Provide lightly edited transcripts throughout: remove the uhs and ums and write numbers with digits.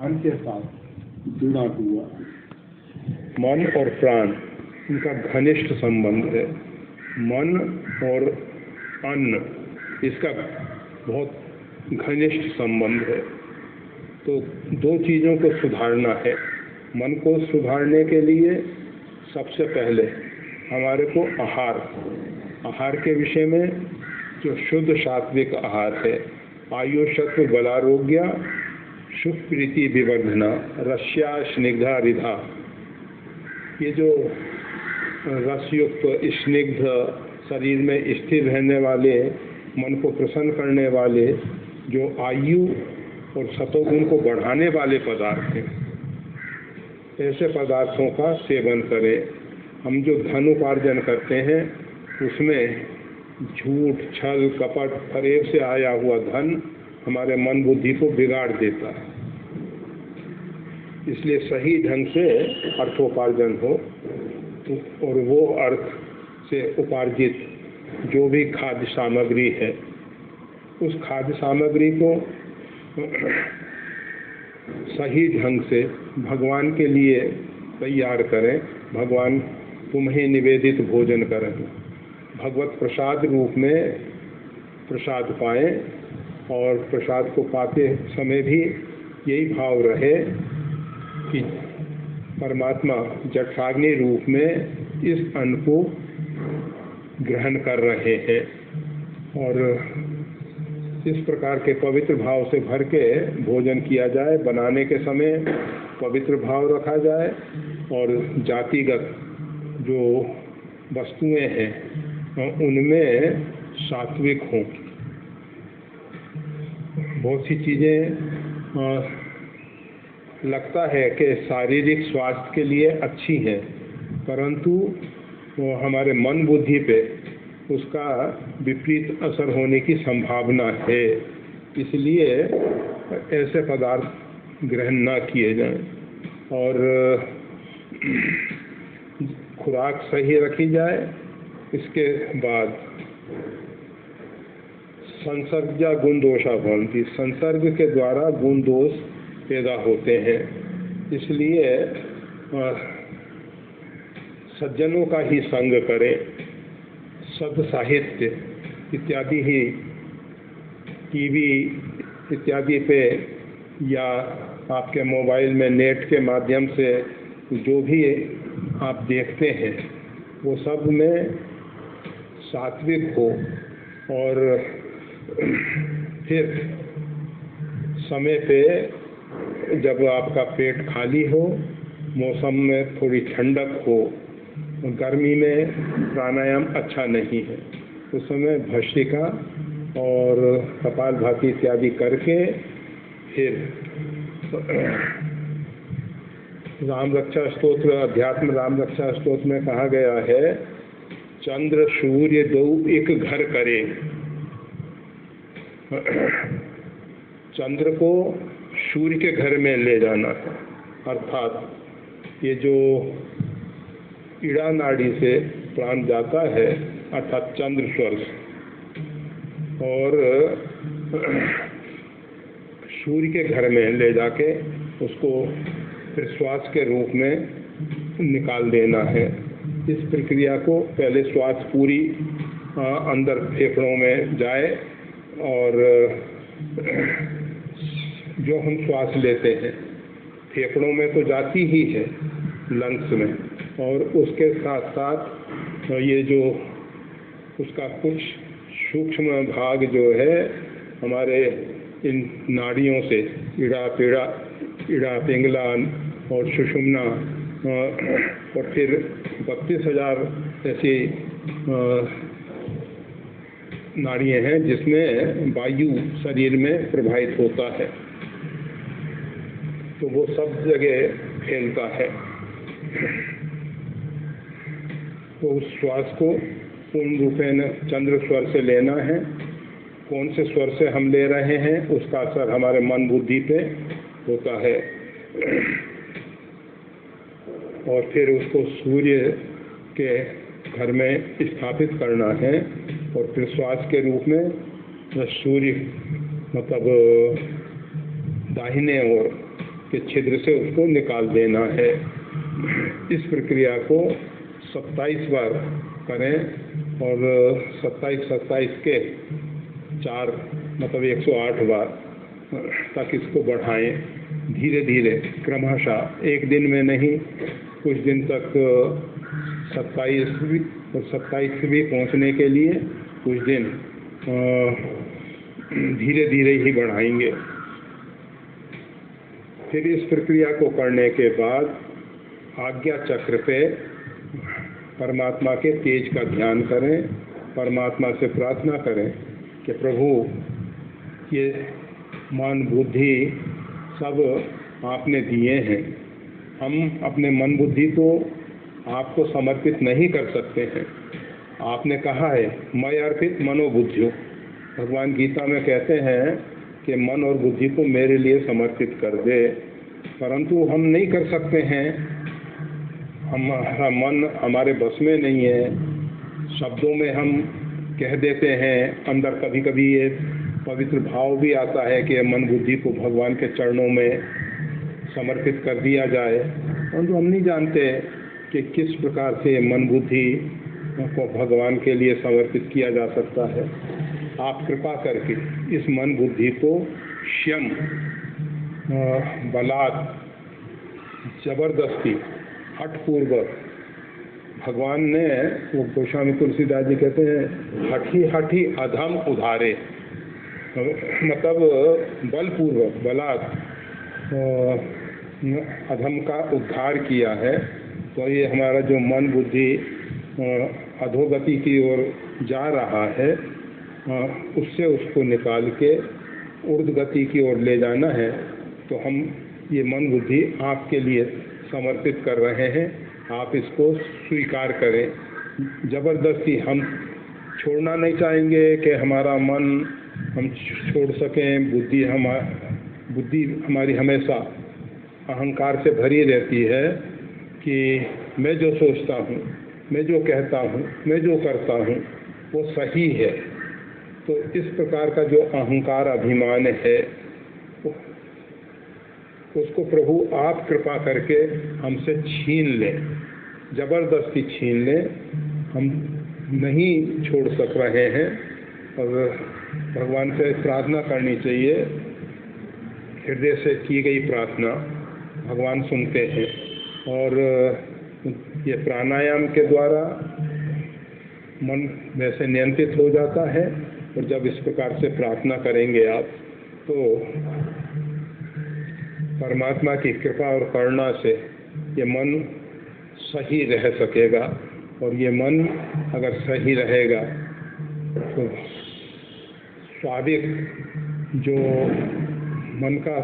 प्राण के साथ जुड़ा हुआ। मन और प्राण इनका घनिष्ठ संबंध है। मन और अन्न इसका बहुत घनिष्ठ संबंध है। तो दो चीज़ों को सुधारना है। मन को सुधारने के लिए सबसे पहले हमारे को आहार के विषय में जो शुद्ध सात्विक आहार है, आयु सत्व बलारोग्य सुख प्रीति विवर्धना रस्या स्निग्धा रिधा, ये जो रसयुक्त स्निग्ध शरीर में स्थिर रहने वाले, मन को प्रसन्न करने वाले, जो आयु और सतोगुण को बढ़ाने वाले पदार्थ हैं, ऐसे पदार्थों का सेवन करें। हम जो धन उपार्जन करते हैं उसमें झूठ छल कपट फरेब से आया हुआ धन हमारे मन बुद्धि को बिगाड़ देता है। इसलिए सही ढंग से अर्थोपार्जन हो और वो अर्थ से उपार्जित जो भी खाद्य सामग्री है, उस खाद्य सामग्री को सही ढंग से भगवान के लिए तैयार करें। भगवान तुम्हें निवेदित भोजन करें, भगवत प्रसाद रूप में प्रसाद पाएं और प्रसाद को पाते समय भी यही भाव रहे कि परमात्मा जठराग्नि रूप में इस अन्न को ग्रहण कर रहे हैं। और इस प्रकार के पवित्र भाव से भर के भोजन किया जाए। बनाने के समय पवित्र भाव रखा जाए और जातिगत जो वस्तुएं हैं उनमें सात्विक हों। बहुत सी चीज़ें लगता है कि शारीरिक स्वास्थ्य के लिए अच्छी हैं, परंतु हमारे मन बुद्धि पे उसका विपरीत असर होने की संभावना है। इसलिए ऐसे पदार्थ ग्रहण न किए जाएं और खुराक सही रखी जाए। इसके बाद संसर्गजा गुण दोषा भवन्ति, संसर्ग के द्वारा गुण दोष पैदा होते हैं। इसलिए सज्जनों का ही संग करें। सद साहित्य इत्यादि ही टीवी इत्यादि पे या आपके मोबाइल में नेट के माध्यम से जो भी आप देखते हैं वो सब में सात्विक हो। और फिर समय पे जब आपका पेट खाली हो, मौसम में थोड़ी ठंडक हो, गर्मी में प्राणायाम अच्छा नहीं है, उस समय भस्त्रिका और कपालभाति इत्यादि करके फिर राम रक्षा स्तोत्र, अध्यात्म राम रक्षा स्तोत्र में कहा गया है, चंद्र सूर्य दो एक घर करे। चंद्र को सूर्य के घर में ले जाना है, अर्थात ये जो ईड़ा नाड़ी से प्राण जाता है, अर्थात चंद्र स्वर से, और सूर्य के घर में ले जाके उसको फिर श्वास के रूप में निकाल देना है। इस प्रक्रिया को पहले श्वास पूरी अंदर फेफड़ों में जाए और जो हम श्वास लेते हैं फेफड़ों में तो जाती ही है, लंग्स में, और उसके साथ साथ ये जो उसका कुछ सूक्ष्म भाग जो है हमारे इन नाड़ियों से ईड़ा पिंगला और सुषुम्ना और फिर 32,000 ऐसी नाड़ियाँ हैं जिसमें वायु शरीर में प्रवाहित होता है, तो वो सब जगह फैलता है। तो उस श्वास को पूर्ण रूपेण चंद्र स्वर से लेना है। कौन से स्वर से हम ले रहे हैं उसका असर हमारे मन बुद्धि पे होता है। और फिर उसको सूर्य के घर में स्थापित करना है और फिर श्वास के रूप में सूर्य मतलब दाहिने ओर के छिद्र से उसको निकाल देना है। इस प्रक्रिया को 27 बार करें और 27 के 4 मतलब 108 बार तक इसको बढ़ाएं। धीरे धीरे क्रमशः, एक दिन में नहीं, कुछ दिन तक 27 भी पहुंचने के लिए कुछ दिन धीरे धीरे ही बढ़ाएंगे। फिर इस प्रक्रिया को करने के बाद आज्ञा चक्र पे परमात्मा के तेज का ध्यान करें, परमात्मा से प्रार्थना करें कि प्रभु ये मन बुद्धि सब आपने दिए हैं, हम अपने मन बुद्धि को आपको समर्पित नहीं कर सकते हैं। आपने कहा है मैं अर्पित मनोबुद्धियों, भगवान गीता में कहते हैं कि मन और बुद्धि को मेरे लिए समर्पित कर दे, परंतु हम नहीं कर सकते हैं। हमारा मन हमारे बस में नहीं है। शब्दों में हम कह देते हैं, अंदर कभी कभी ये पवित्र भाव भी आता है कि मन बुद्धि को भगवान के चरणों में समर्पित कर दिया जाए, परंतु हम नहीं जानते कि किस प्रकार से मन बुद्धि को भगवान के लिए समर्पित किया जा सकता है। आप कृपा करके इस मन बुद्धि को श्यम बलात् जबरदस्ती हठपूर्वक, भगवान ने, वो गोस्वामी तुलसीदास जी कहते हैं हठी हठी अधम उधारे, मतलब बलपूर्वक बलात् अधम का उद्धार किया है। तो ये हमारा जो मन बुद्धि अधोगति की ओर जा रहा है, उससे उसको निकाल के ऊर्ध्वगति की ओर ले जाना है। तो हम ये मन बुद्धि आपके लिए समर्पित कर रहे हैं, आप इसको स्वीकार करें। जबरदस्ती हम छोड़ना नहीं चाहेंगे कि हमारा मन हम छोड़ सकें। बुद्धि हमारी हमेशा अहंकार से भरी रहती है कि मैं जो सोचता हूँ, मैं जो कहता हूँ, मैं जो करता हूँ वो सही है। तो इस प्रकार का जो अहंकार अभिमान है, उसको प्रभु आप कृपा करके हमसे छीन लें, जबरदस्ती छीन लें। हम नहीं छोड़ सक रहे हैं और भगवान से प्रार्थना करनी चाहिए। हृदय से की गई प्रार्थना भगवान सुनते हैं और ये प्राणायाम के द्वारा मन वैसे नियंत्रित हो जाता है। और जब इस प्रकार से प्रार्थना करेंगे आप, तो परमात्मा की कृपा और करुणा से ये मन सही रह सकेगा। और ये मन अगर सही रहेगा तो स्वाभाविक जो मन का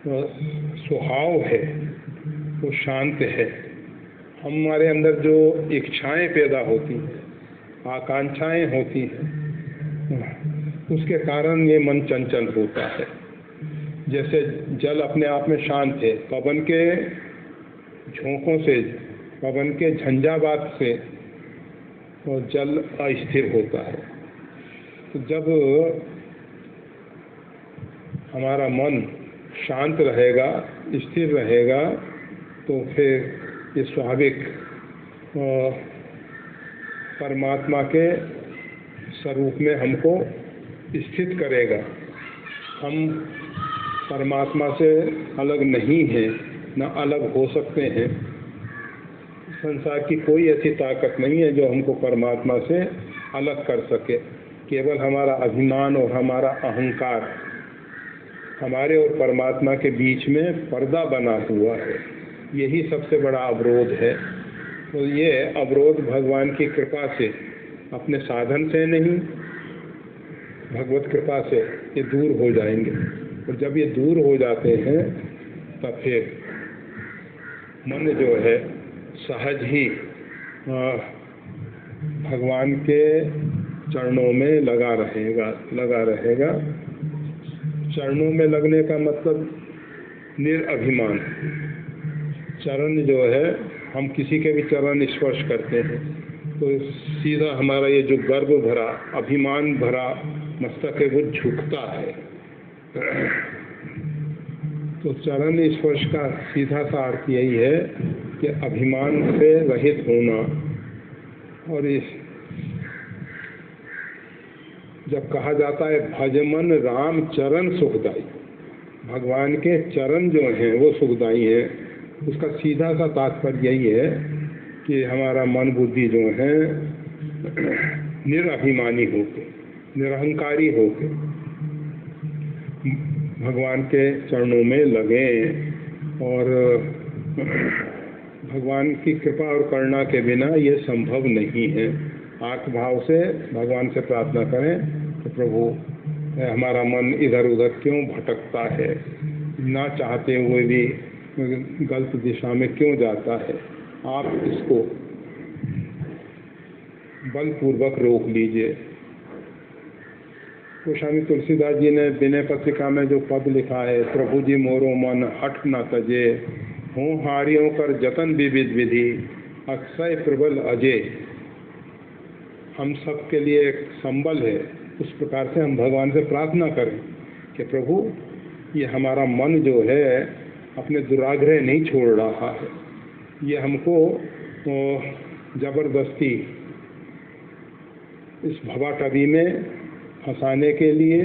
स्वभाव है वो शांत है। हमारे अंदर जो इच्छाएं पैदा होती हैं, आकांक्षाएं होती हैं, उसके कारण ये मन चंचल होता है। जैसे जल अपने आप में शांत है, पवन के झोंकों से, पवन के झंझावात से तो जल अस्थिर होता है। तो जब हमारा मन शांत रहेगा, स्थिर रहेगा, तो फिर इस स्वाभाविक परमात्मा के स्वरूप में हमको स्थित करेगा। हम परमात्मा से अलग नहीं हैं, न अलग हो सकते हैं। संसार की कोई ऐसी ताकत नहीं है जो हमको परमात्मा से अलग कर सके। केवल हमारा अभिमान और हमारा अहंकार हमारे और परमात्मा के बीच में पर्दा बना हुआ है। यही सबसे बड़ा अवरोध है। तो ये अवरोध भगवान की कृपा से, अपने साधन से नहीं, भगवत कृपा से ये दूर हो जाएंगे। और जब ये दूर हो जाते हैं तब फिर मन जो है सहज ही भगवान के चरणों में लगा रहेगा। चरणों में लगने का मतलब निरअभिमान। चरण जो है, हम किसी के भी चरण स्पर्श करते हैं तो सीधा हमारा ये जो गर्व भरा, अभिमान भरा मस्तक है वो झुकता है। तो चरण स्पर्श का सीधा सा अर्थ यही है कि अभिमान से रहित होना। और इस जब कहा जाता है भजमन राम चरण सुखदाई, भगवान के चरण जो हैं वो सुखदाई हैं, उसका सीधा सा तात्पर्य यही है कि हमारा मन बुद्धि जो है निरअभिमानी होके, निरहंकारी होके भगवान के चरणों में लगे। और भगवान की कृपा और करुणा के बिना ये संभव नहीं है। आत्म भाव से भगवान से प्रार्थना करें कि प्रभु हमारा मन इधर उधर क्यों भटकता है, ना चाहते हुए भी गलत दिशा में क्यों जाता है, आप इसको बलपूर्वक रोक लीजिए। गोस्वामी तुलसीदास जी ने विनय पत्रिका में जो पद लिखा है, प्रभु जी मोरो मन हठ न तजे, हों हारियों कर जतन विविध विधि, अक्षय प्रबल अजय। हम सब के लिए एक संबल है। उस प्रकार से हम भगवान से प्रार्थना करें कि प्रभु ये हमारा मन जो है अपने दुराग्रह नहीं छोड़ रहा है, ये हमको जबरदस्ती इस भवाटवी में फंसाने के लिए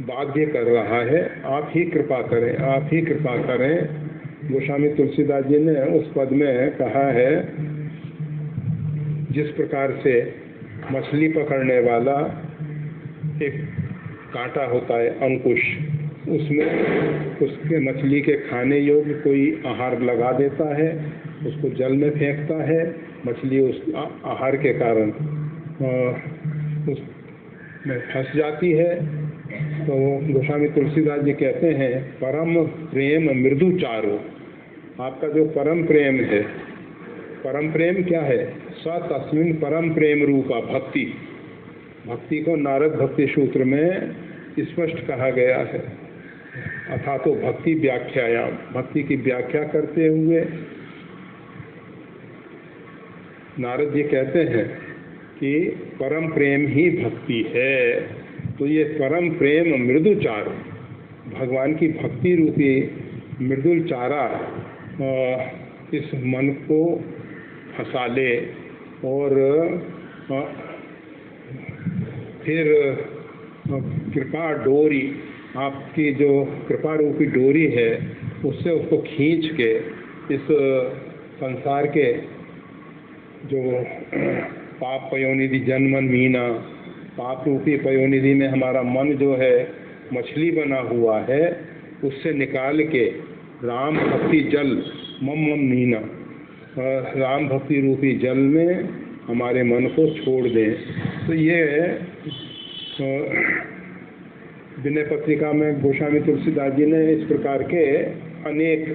बाध्य कर रहा है। आप ही कृपा करें, आप ही कृपा करें। गोस्वामी तुलसीदास जी ने उस पद में कहा है, जिस प्रकार से मछली पकड़ने वाला एक कांटा होता है अंकुश, उसमें उसके मछली के खाने योग्य कोई आहार लगा देता है, उसको जल में फेंकता है, मछली उस आहार के कारण उसमें फंस जाती है। तो गोस्वामी तुलसीदास जी कहते हैं, परम प्रेम मृदु चारो। आपका जो परम प्रेम है, परम प्रेम क्या है? स तस्मिन परम प्रेम रूपा भक्ति। भक्ति को नारद भक्ति सूत्र में स्पष्ट कहा गया है। अथा तो भक्ति व्याख्यायाम, भक्ति की व्याख्या करते हुए नारद जी कहते हैं कि परम प्रेम ही भक्ति है। तो ये परम प्रेम मृदु चारो, भगवान की भक्ति रूपी मृदुल चारा इस मन को फंसा ले और फिर कृपा डोरी, आपकी जो कृपा रूपी डोरी है उससे उसको खींच के इस संसार के जो पाप पयोनिधि जन्मन मीना, पाप रूपी पयोनिधि में हमारा मन जो है मछली बना हुआ है, उससे निकाल के राम भक्ति जल मम मम मीना, राम भक्ति रूपी जल में हमारे मन को छोड़ दें। तो ये विनय पत्रिका में गोस्वामी तुलसीदास जी ने इस प्रकार के अनेक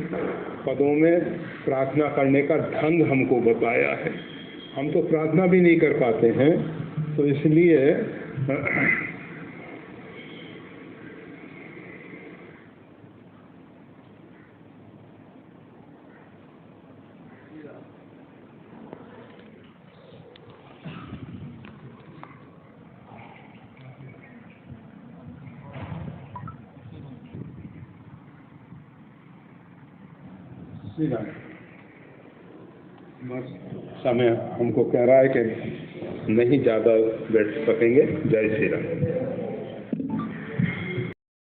पदों में प्रार्थना करने का ढंग हमको बताया है। हम तो प्रार्थना भी नहीं कर पाते हैं, तो इसलिए बस समय हमको कह रहा है कि नहीं ज़्यादा बैठ सकेंगे। जय श्री राम।